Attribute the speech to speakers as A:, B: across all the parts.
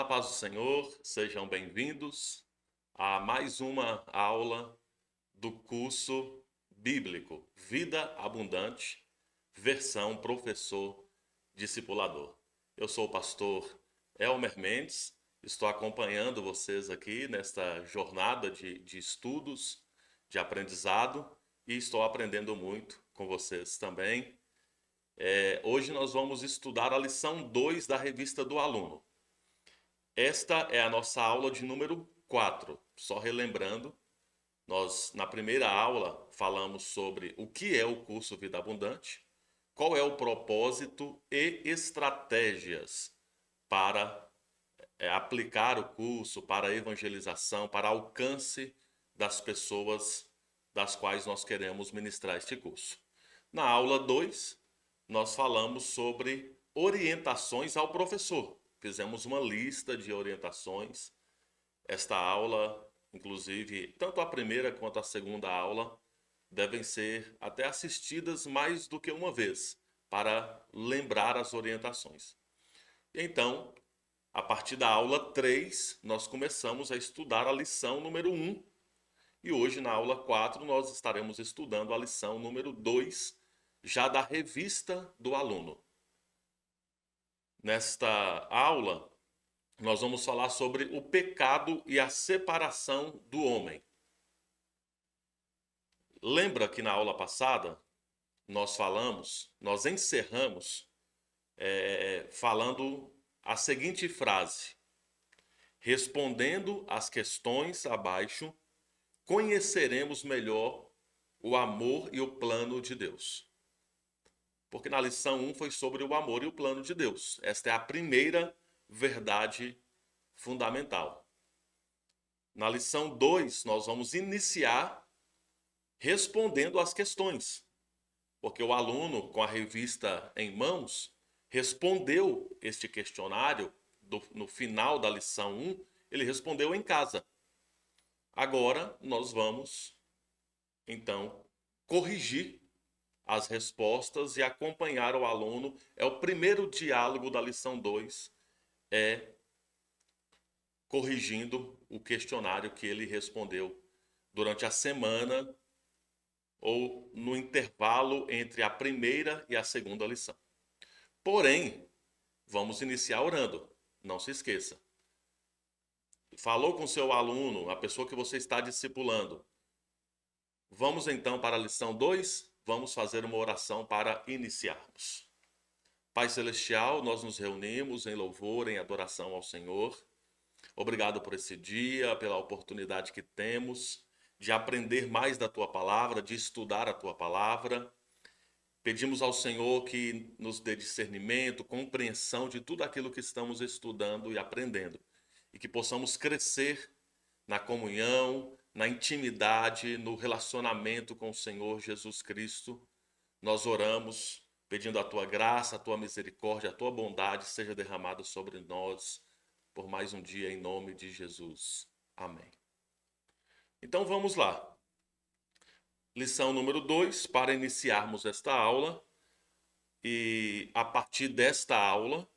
A: Olá, paz do Senhor, sejam bem-vindos a mais uma aula do curso bíblico Vida Abundante, versão professor discipulador. Eu sou o pastor Elmer Mendes, estou acompanhando vocês aqui nesta jornada de estudos, de aprendizado e estou aprendendo muito com vocês também. Hoje nós vamos estudar a lição 2 da revista do aluno. Esta é a nossa aula de número 4. Só relembrando, nós na primeira aula falamos sobre o que é o curso Vida Abundante, qual é o propósito e estratégias para aplicar o curso, para a evangelização, para alcance das pessoas das quais nós queremos ministrar este curso. Na aula 2, nós falamos sobre orientações ao professor. Fizemos uma lista de orientações. Esta aula, inclusive, tanto a primeira quanto a segunda aula, devem ser até assistidas mais do que uma vez, para lembrar as orientações. Então, a partir da aula 3, nós começamos a estudar a lição número 1. E hoje, na aula 4, nós estaremos estudando a lição número 2, já da revista do aluno. Nesta aula, nós vamos falar sobre o pecado e a separação do homem. Lembra que na aula passada nós encerramos falando a seguinte frase: respondendo às questões abaixo, conheceremos melhor o amor e o plano de Deus. Porque na lição 1 foi sobre o amor e o plano de Deus. Esta é a primeira verdade fundamental. Na lição 2, nós vamos iniciar respondendo às questões. Porque o aluno, com a revista em mãos, respondeu este questionário no final da lição 1, ele respondeu em casa. Agora nós vamos, então, corrigir as respostas e acompanhar o aluno. É o primeiro diálogo da lição 2, corrigindo o questionário que ele respondeu durante a semana ou no intervalo entre a primeira e a segunda lição. Porém, vamos iniciar orando. Não se esqueça. Falou com seu aluno, a pessoa que você está discipulando. Vamos então para a lição 2? Vamos fazer uma oração para iniciarmos. Pai Celestial, nós nos reunimos em louvor, em adoração ao Senhor. Obrigado por esse dia, pela oportunidade que temos de aprender mais da Tua Palavra, de estudar a Tua Palavra. Pedimos ao Senhor que nos dê discernimento, compreensão de tudo aquilo que estamos estudando e aprendendo. E que possamos crescer na comunhão, na intimidade, no relacionamento com o Senhor Jesus Cristo. Nós oramos pedindo a Tua graça, a Tua misericórdia, a Tua bondade seja derramada sobre nós por mais um dia em nome de Jesus. Amém. Então vamos lá. Lição número 2, para iniciarmos esta aula. E a partir desta aula,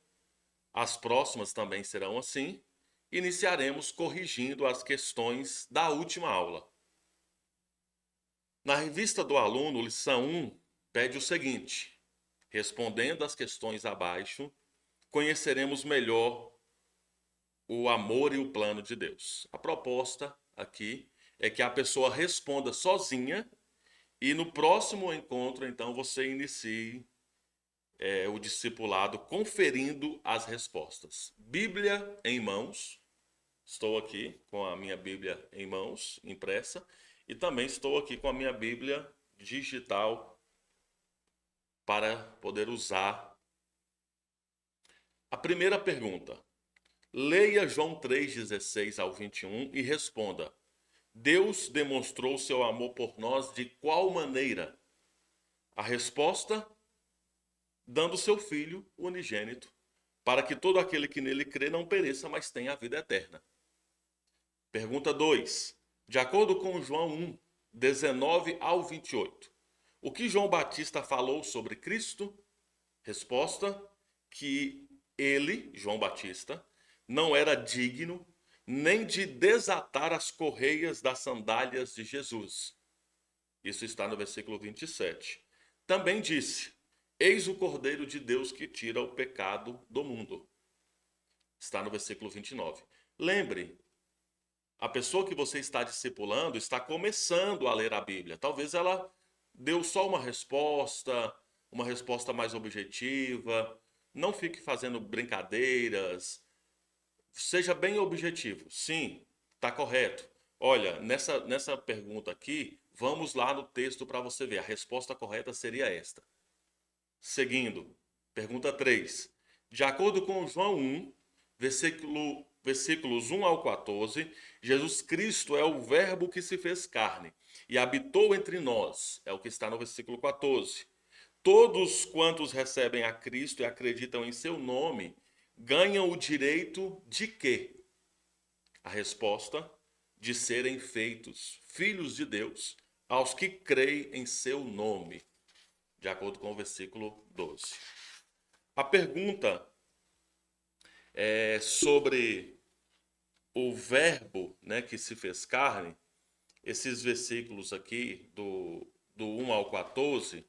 A: as próximas também serão assim. Iniciaremos corrigindo as questões da última aula. Na revista do aluno, lição 1, pede o seguinte: respondendo às questões abaixo, conheceremos melhor o amor e o plano de Deus. A proposta aqui é que a pessoa responda sozinha e no próximo encontro, então, você inicie o discipulado conferindo as respostas. Bíblia em mãos. Estou aqui com a minha Bíblia em mãos, impressa, e também estou aqui com a minha Bíblia digital para poder usar. A primeira pergunta. Leia João 3:16 ao 21 e responda: Deus demonstrou seu amor por nós de qual maneira? A resposta: dando seu Filho unigênito, para que todo aquele que nele crê não pereça, mas tenha a vida eterna. Pergunta 2. De acordo com João 1, 19 ao 28. O que João Batista falou sobre Cristo? Resposta: que ele, João Batista, não era digno nem de desatar as correias das sandálias de Jesus. Isso está no versículo 27. Também disse: Eis o Cordeiro de Deus que tira o pecado do mundo. Está no versículo 29. Lembre, a pessoa que você está discipulando está começando a ler a Bíblia. Talvez ela deu só uma resposta mais objetiva. Não fique fazendo brincadeiras. Seja bem objetivo. Sim, está correto. Olha, nessa pergunta aqui, vamos lá no texto para você ver. A resposta correta seria esta. Seguindo, pergunta 3. De acordo com João 1, versículos 1 ao 14, Jesus Cristo é o verbo que se fez carne e habitou entre nós. É o que está no versículo 14. Todos quantos recebem a Cristo e acreditam em seu nome, ganham o direito de quê? A resposta: de serem feitos filhos de Deus aos que creem em seu nome, de acordo com o versículo 12. A pergunta é sobre o verbo, né, que se fez carne. Esses versículos aqui, do 1 ao 14,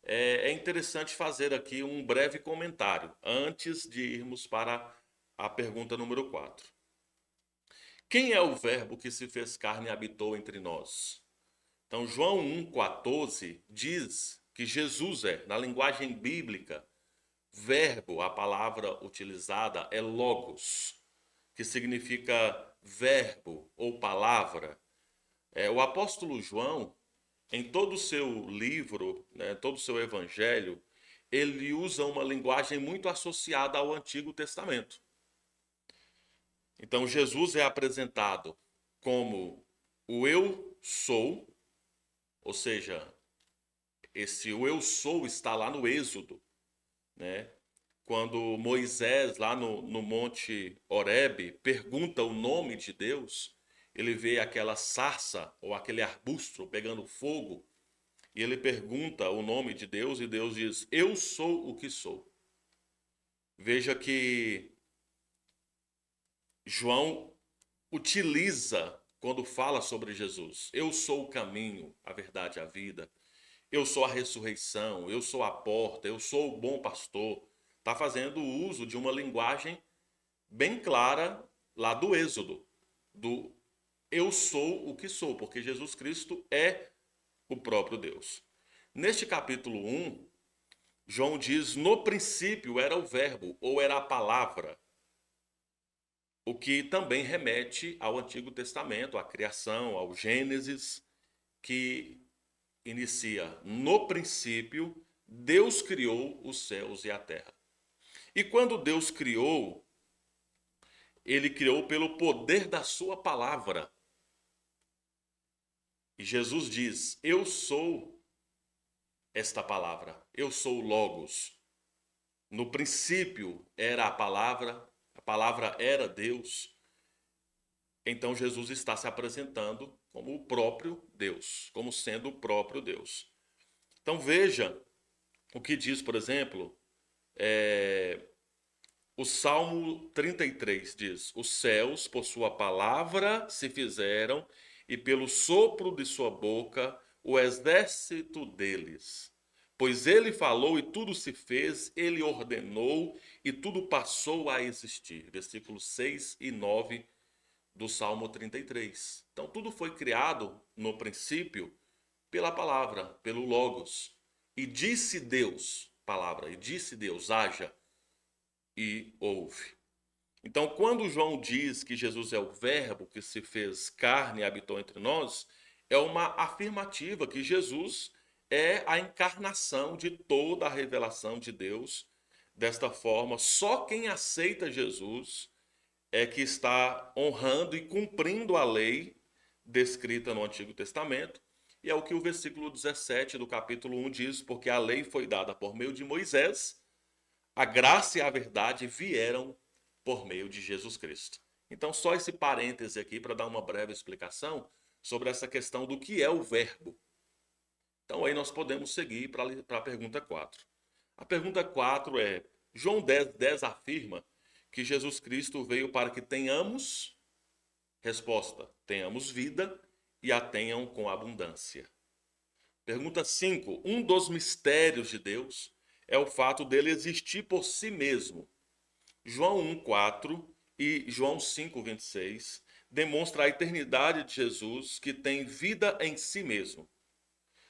A: é interessante fazer aqui um breve comentário, antes de irmos para a pergunta número 4. Quem é o verbo que se fez carne e habitou entre nós? Então, João 1,14 diz que Jesus é, na linguagem bíblica, verbo, a palavra utilizada é logos, que significa verbo ou palavra. O apóstolo João, em todo o seu livro, né, todo o seu evangelho, ele usa uma linguagem muito associada ao Antigo Testamento. Então, Jesus é apresentado como o eu sou, ou seja, esse o eu sou está lá no Êxodo, né? Quando Moisés, lá no Monte Horebe, pergunta o nome de Deus, ele vê aquela sarça ou aquele arbusto pegando fogo, e ele pergunta o nome de Deus, e Deus diz: Eu sou o que sou. Veja que João utiliza, quando fala sobre Jesus: Eu sou o caminho, a verdade e a vida. Eu sou a ressurreição, eu sou a porta, eu sou o bom pastor. Está fazendo uso de uma linguagem bem clara lá do Êxodo, do eu sou o que sou, porque Jesus Cristo é o próprio Deus. Neste capítulo 1, João diz: no princípio era o verbo, ou era a palavra, o que também remete ao Antigo Testamento, à criação, ao Gênesis, que inicia: no princípio, Deus criou os céus e a terra. E quando Deus criou, ele criou pelo poder da sua palavra. E Jesus diz: eu sou esta palavra, eu sou o Logos. No princípio era a palavra era Deus. Então Jesus está se apresentando como o próprio Deus, como sendo o próprio Deus. Então veja o que diz, por exemplo, o Salmo 33 diz: os céus, por sua palavra, se fizeram, e pelo sopro de sua boca, o exército deles. Pois ele falou e tudo se fez, ele ordenou e tudo passou a existir. Versículos 6 e 9 do Salmo 33. Então tudo foi criado no princípio pela palavra, pelo Logos. E disse Deus, palavra, e disse Deus: haja, e houve. Então, quando João diz que Jesus é o verbo que se fez carne e habitou entre nós, é uma afirmativa que Jesus é a encarnação de toda a revelação de Deus. Desta forma, só quem aceita Jesus é que está honrando e cumprindo a lei descrita no Antigo Testamento. E é o que o versículo 17 do capítulo 1 diz: porque a lei foi dada por meio de Moisés, a graça e a verdade vieram por meio de Jesus Cristo. Então, só esse parêntese aqui para dar uma breve explicação sobre essa questão do que é o verbo. Então, aí nós podemos seguir para a pergunta 4. A pergunta 4 é: João 10,10 afirma que Jesus Cristo veio para que tenhamos, resposta, tenhamos vida e a tenham com abundância. Pergunta 5. Um dos mistérios de Deus é o fato dele existir por si mesmo. João 1,4 e João 5,26 demonstra a eternidade de Jesus, que tem vida em si mesmo.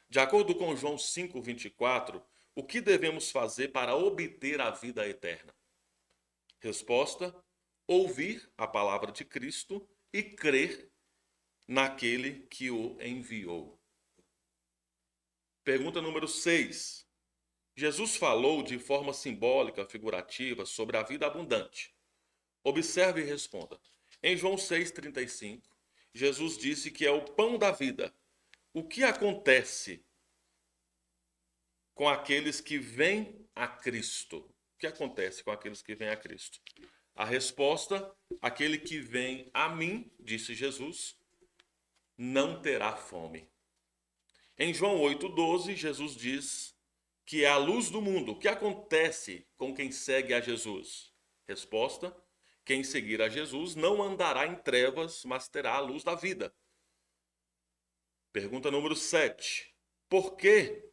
A: De acordo com João 5,24, o que devemos fazer para obter a vida eterna? Resposta: ouvir a palavra de Cristo e crer naquele que o enviou. Pergunta número 6. Jesus falou de forma simbólica, figurativa, sobre a vida abundante. Observe e responda. Em João 6,35, Jesus disse que é o pão da vida. O que acontece com aqueles que vêm a Cristo? O que acontece com aqueles que vêm a Cristo? A resposta: aquele que vem a mim, disse Jesus, não terá fome. Em João 8,12, Jesus diz que é a luz do mundo. O que acontece com quem segue a Jesus? Resposta: quem seguir a Jesus não andará em trevas, mas terá a luz da vida. Pergunta número 7. Por que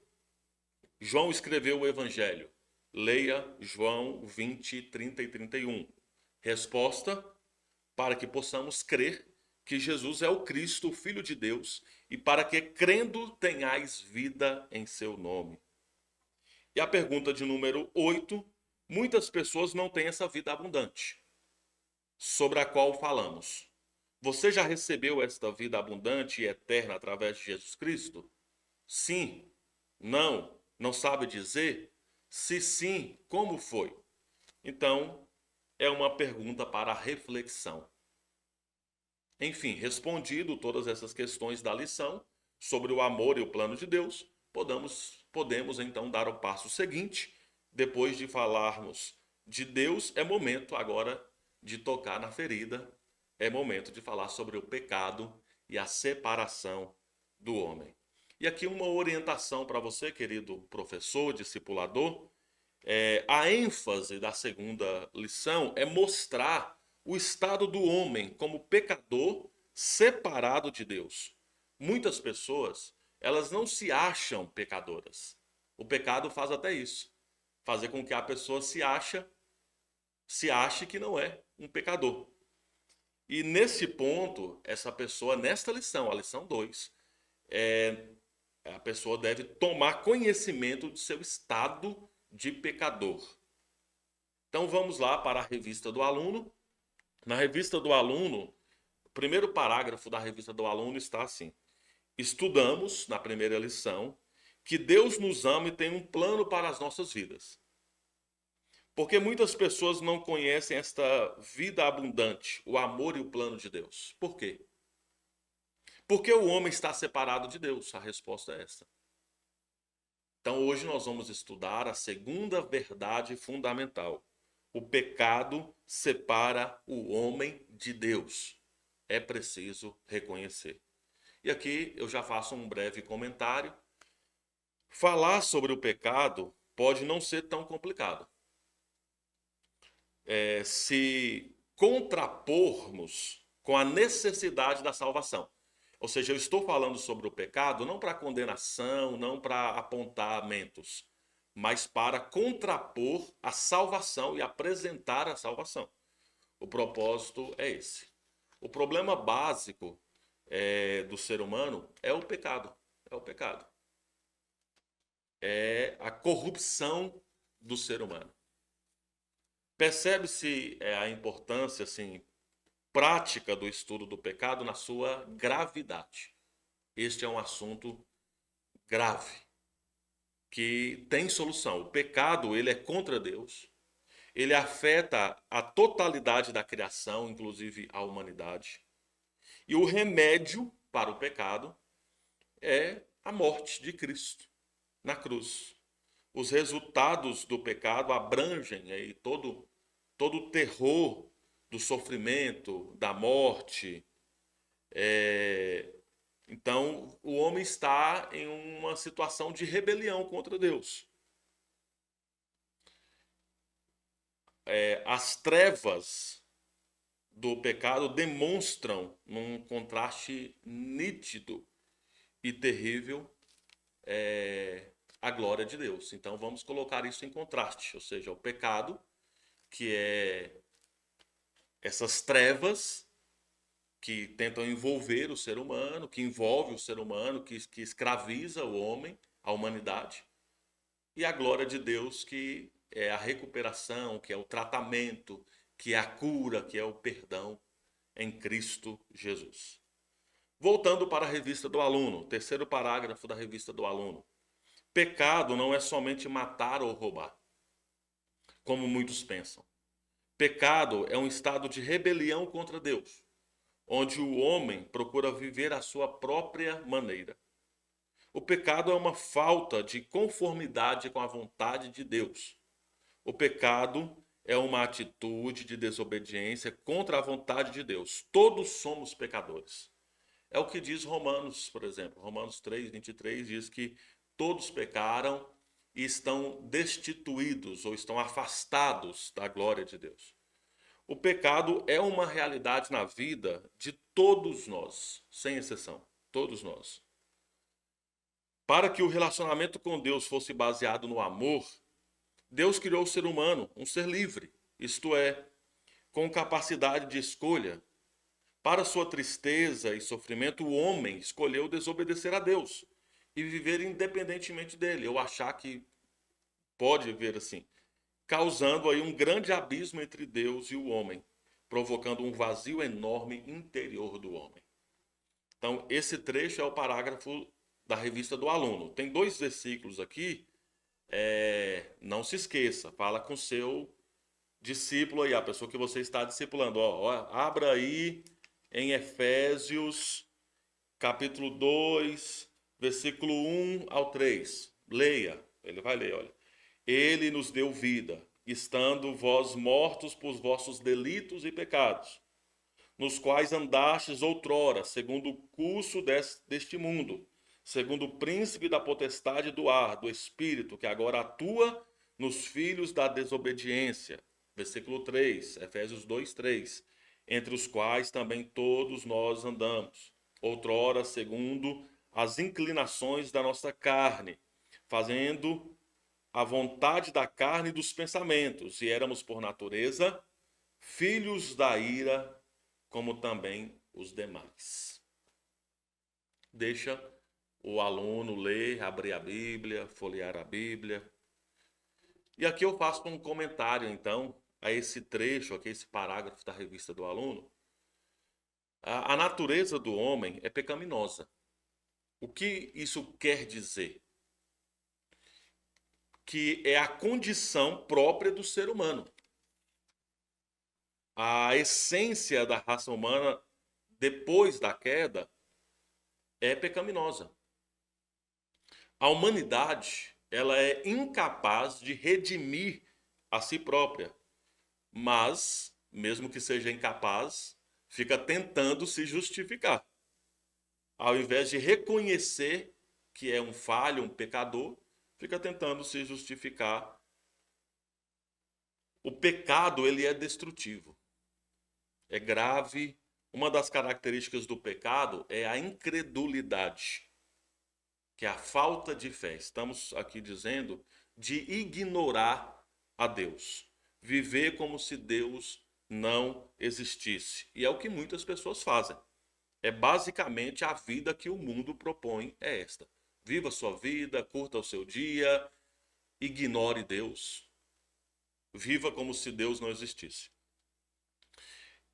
A: João escreveu o Evangelho? Leia João 20, 30 e 31. Resposta: para que possamos crer que Jesus é o Cristo, o Filho de Deus, e para que, crendo, tenhais vida em seu nome. E a pergunta de número 8. Muitas pessoas não têm essa vida abundante, sobre a qual falamos. Você já recebeu esta vida abundante e eterna através de Jesus Cristo? Sim? Não? Não sabe dizer? Se sim, como foi? Então, é uma pergunta para reflexão. Enfim, respondido todas essas questões da lição sobre o amor e o plano de Deus, podemos então dar o passo seguinte. Depois de falarmos de Deus, é momento agora de tocar na ferida, é momento de falar sobre o pecado e a separação do homem. E aqui uma orientação para você, querido professor, discipulador. A ênfase da segunda lição é mostrar o estado do homem como pecador separado de Deus. Muitas pessoas, elas não se acham pecadoras. O pecado faz até isso, fazer com que a pessoa se ache que não é um pecador. E nesse ponto, essa pessoa, nesta lição, a lição 2, a pessoa deve tomar conhecimento de seu estado de pecador. Então vamos lá para a revista do aluno. Na revista do aluno, o primeiro parágrafo da revista do aluno está assim: estudamos, na primeira lição, que Deus nos ama e tem um plano para as nossas vidas. Porque muitas pessoas não conhecem esta vida abundante, o amor e o plano de Deus. Por quê? Porque o homem está separado de Deus. A resposta é essa. Então hoje nós vamos estudar a segunda verdade fundamental. O pecado separa o homem de Deus. É preciso reconhecer. E aqui eu já faço um breve comentário. Falar sobre o pecado pode não ser tão complicado. Se contrapormos com a necessidade da salvação. Ou seja, eu estou falando sobre o pecado não para condenação, não para apontamentos, mas para contrapor a salvação e apresentar a salvação. O propósito é esse. O problema básico do ser humano é o pecado. É o pecado. É a corrupção do ser humano. Percebe-se a importância assim, prática do estudo do pecado na sua gravidade. Este é um assunto grave, que tem solução. O pecado, ele é contra Deus, ele afeta a totalidade da criação, inclusive a humanidade. E o remédio para o pecado é a morte de Cristo na cruz. Os resultados do pecado abrangem aí todo o terror do sofrimento, da morte. Então, o homem está em uma situação de rebelião contra Deus. as trevas do pecado demonstram, num contraste nítido e terrível, a glória de Deus. Então vamos colocar isso em contraste, ou seja, o pecado, que é essas trevas que tentam envolver o ser humano, que envolve o ser humano, que escraviza o homem, a humanidade, e a glória de Deus, que é a recuperação, que é o tratamento, que é a cura, que é o perdão em Cristo Jesus. Voltando para a revista do aluno, terceiro parágrafo da revista do aluno. Pecado não é somente matar ou roubar, como muitos pensam. Pecado é um estado de rebelião contra Deus, onde o homem procura viver à sua própria maneira. O pecado é uma falta de conformidade com a vontade de Deus. O pecado é uma atitude de desobediência contra a vontade de Deus. Todos somos pecadores. É o que diz Romanos, por exemplo. Romanos 3, 23 diz que todos pecaram e estão destituídos ou estão afastados da glória de Deus. O pecado é uma realidade na vida de todos nós, sem exceção, todos nós. Para que o relacionamento com Deus fosse baseado no amor, Deus criou o ser humano, um ser livre, isto é, com capacidade de escolha. Para sua tristeza e sofrimento, o homem escolheu desobedecer a Deus e viver independentemente dele, ou achar que pode viver assim, causando aí um grande abismo entre Deus e o homem, provocando um vazio enorme interior do homem. Então, esse trecho é o parágrafo da revista do aluno. Tem 2 versículos aqui, não se esqueça, fala com seu discípulo aí, a pessoa que você está discipulando. Abra aí em Efésios, capítulo 2, versículo 1 ao 3. Leia, ele vai ler, olha. Ele nos deu vida, estando vós mortos por vossos delitos e pecados, nos quais andastes outrora, segundo o curso deste mundo, segundo o príncipe da potestade do ar, do espírito, que agora atua nos filhos da desobediência. Versículo 3, Efésios 2, 3. Entre os quais também todos nós andamos, outrora segundo as inclinações da nossa carne, fazendo a vontade da carne e dos pensamentos, e éramos por natureza filhos da ira, como também os demais. Deixa o aluno ler, abrir a Bíblia, folhear a Bíblia. E aqui eu faço um comentário, então, a esse trecho, aqui, esse parágrafo da revista do aluno. A natureza do homem é pecaminosa. O que isso quer dizer? Que é a condição própria do ser humano. A essência da raça humana, depois da queda, é pecaminosa. A humanidade, ela é incapaz de redimir a si própria, mas, mesmo que seja incapaz, fica tentando se justificar. Ao invés de reconhecer que é um falho, um pecador, fica tentando se justificar. O pecado, ele é destrutivo. É grave. Uma das características do pecado é a incredulidade, que é a falta de fé. Estamos aqui dizendo de ignorar a Deus. Viver como se Deus não existisse. E é o que muitas pessoas fazem. É basicamente a vida que o mundo propõe, é esta. Viva a sua vida, curta o seu dia, ignore Deus. Viva como se Deus não existisse.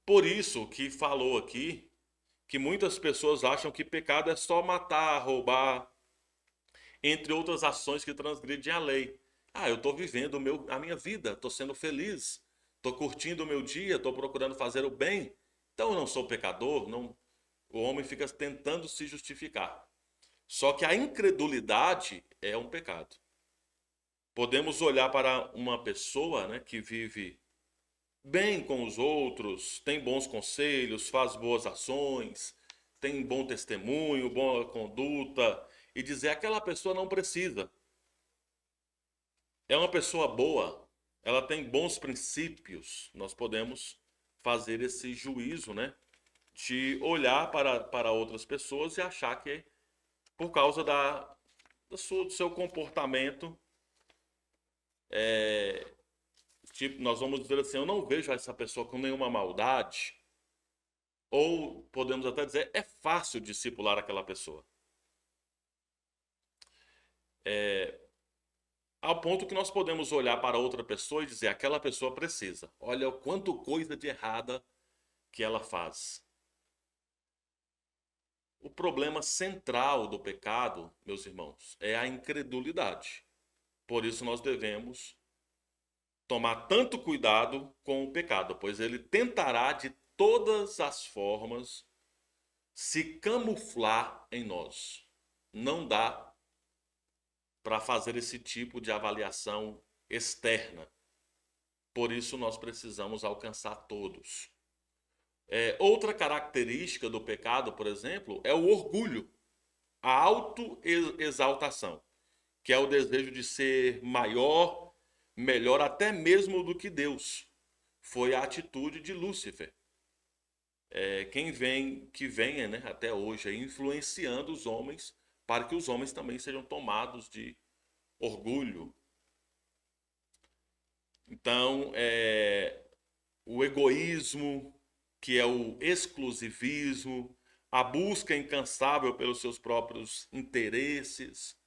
A: Por isso que falou aqui que muitas pessoas acham que pecado é só matar, roubar, entre outras ações que transgridem a lei. Eu estou vivendo a minha vida, estou sendo feliz, estou curtindo o meu dia, estou procurando fazer o bem, então eu não sou pecador. Não. O homem fica tentando se justificar. Só que a incredulidade é um pecado. Podemos olhar para uma pessoa, né, que vive bem com os outros, tem bons conselhos, faz boas ações, tem bom testemunho, boa conduta, e dizer que aquela pessoa não precisa. É uma pessoa boa, ela tem bons princípios, nós podemos fazer esse juízo, né? De olhar para outras pessoas e achar que por causa do seu comportamento, tipo, nós vamos dizer assim, eu não vejo essa pessoa com nenhuma maldade, ou podemos até dizer, é fácil discipular aquela pessoa. Ao ponto que nós podemos olhar para outra pessoa e dizer, aquela pessoa precisa. Olha o quanto coisa de errada que ela faz. O problema central do pecado, meus irmãos, é a incredulidade. Por isso nós devemos tomar tanto cuidado com o pecado, pois ele tentará de todas as formas se camuflar em nós. Não dá para fazer esse tipo de avaliação externa. Por isso nós precisamos alcançar todos. Outra característica do pecado, por exemplo, é o orgulho, a autoexaltação, que é o desejo de ser maior, melhor até mesmo do que Deus. Foi a atitude de Lúcifer. Que venha, né, até hoje influenciando os homens para que os homens também sejam tomados de orgulho. Então, o egoísmo, que é o exclusivismo, a busca incansável pelos seus próprios interesses.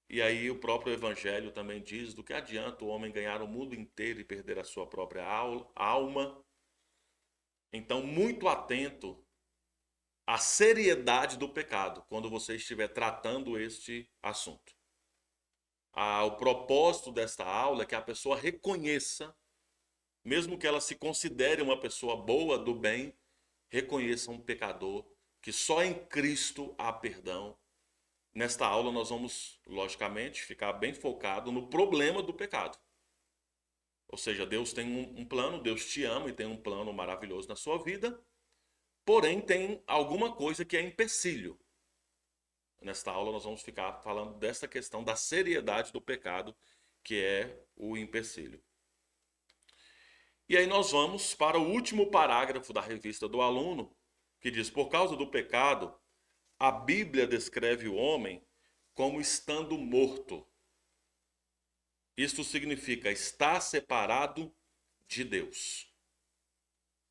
A: E aí o próprio Evangelho também diz do que adianta o homem ganhar o mundo inteiro e perder a sua própria alma. Então, muito atento à seriedade do pecado quando você estiver tratando este assunto. O propósito desta aula é que a pessoa reconheça, mesmo que ela se considere uma pessoa boa, do bem, reconheça um pecador, que só em Cristo há perdão. Nesta aula nós vamos, logicamente, ficar bem focado no problema do pecado. Ou seja, Deus tem um plano, Deus te ama e tem um plano maravilhoso na sua vida, porém tem alguma coisa que é empecilho. Nesta aula nós vamos ficar falando dessa questão da seriedade do pecado, que é o empecilho. E aí nós vamos para o último parágrafo da revista do aluno, que diz: por causa do pecado, a Bíblia descreve o homem como estando morto. Isto significa estar separado de Deus.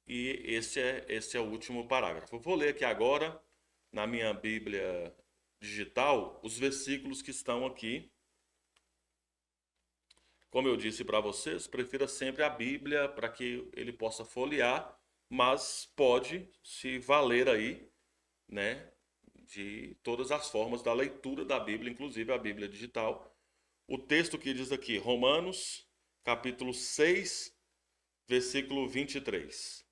A: E esse é o último parágrafo. Eu vou ler aqui agora, na minha Bíblia digital, os versículos que estão aqui. Como eu disse para vocês, prefira sempre a Bíblia para que ele possa folhear, mas pode se valer aí, né, de todas as formas da leitura da Bíblia, inclusive a Bíblia digital. O texto que diz aqui, Romanos, capítulo 6, versículo 23.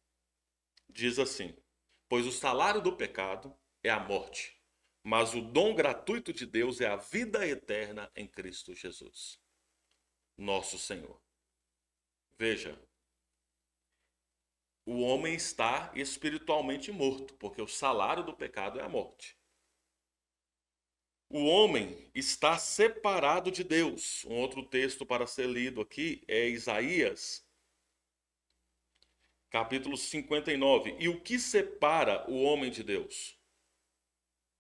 A: Diz assim: pois o salário do pecado é a morte, mas o dom gratuito de Deus é a vida eterna em Cristo Jesus, nosso Senhor. Veja, o homem está espiritualmente morto, porque o salário do pecado é a morte. O homem está separado de Deus. Um outro texto para ser lido aqui é Isaías, capítulo 59. E o que separa o homem de Deus?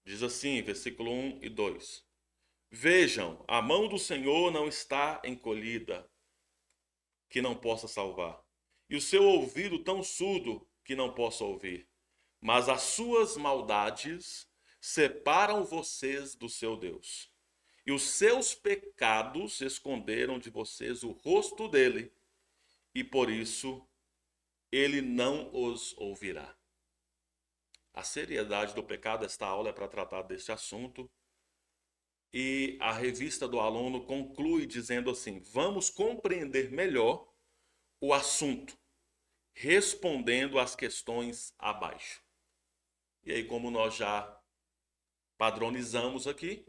A: Diz assim, versículo 1 e 2. Vejam, a mão do Senhor não está encolhida, que não possa salvar, e o seu ouvido tão surdo que não possa ouvir. Mas as suas maldades separam vocês do seu Deus, e os seus pecados esconderam de vocês o rosto dele, e por isso ele não os ouvirá. A seriedade do pecado, esta aula é para tratar deste assunto. E a revista do aluno conclui dizendo assim: vamos compreender melhor o assunto, respondendo às questões abaixo. E aí, como nós já padronizamos aqui,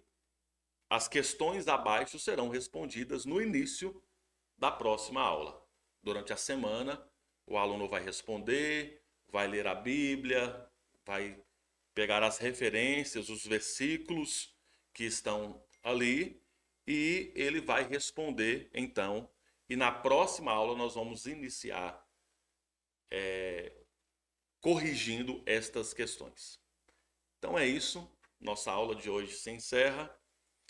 A: as questões abaixo serão respondidas no início da próxima aula. Durante a semana, o aluno vai responder, vai ler a Bíblia, vai pegar as referências, os versículos que estão ali, e ele vai responder, então, E na próxima aula nós vamos iniciar corrigindo estas questões. Então é isso. Nossa aula de hoje se encerra.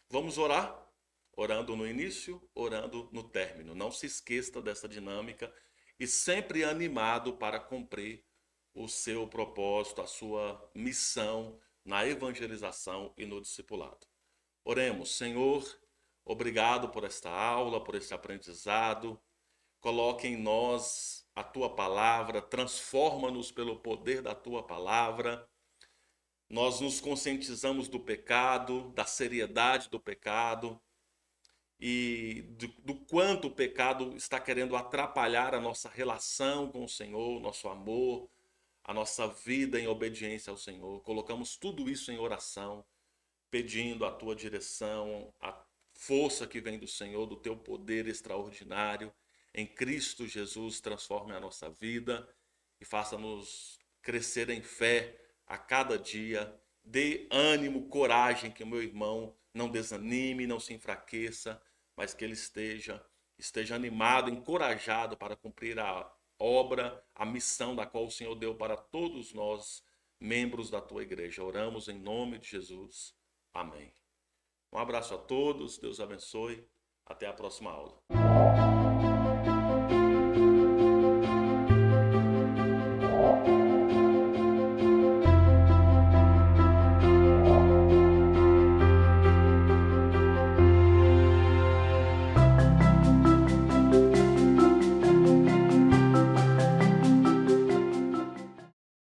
A: Vamos orar? Orando no início, orando no término. Não se esqueça dessa dinâmica e sempre animado para cumprir o seu propósito, a sua missão na evangelização e no discipulado. Oremos. Senhor, obrigado por esta aula, por este aprendizado. Coloque em nós a tua palavra, transforma-nos pelo poder da tua palavra. Nós nos conscientizamos do pecado, da seriedade do pecado e do quanto o pecado está querendo atrapalhar a nossa relação com o Senhor, nosso amor, a nossa vida em obediência ao Senhor. Colocamos tudo isso em oração, pedindo a tua direção, a força que vem do Senhor, do teu poder extraordinário. Em Cristo Jesus, transforme a nossa vida e faça-nos crescer em fé a cada dia. Dê ânimo, coragem, que o meu irmão não desanime, não se enfraqueça, mas que ele esteja animado, encorajado para cumprir a obra, a missão da qual o Senhor deu para todos nós, membros da tua igreja. Oramos em nome de Jesus. Amém. Um abraço a todos, Deus abençoe. Até a próxima aula.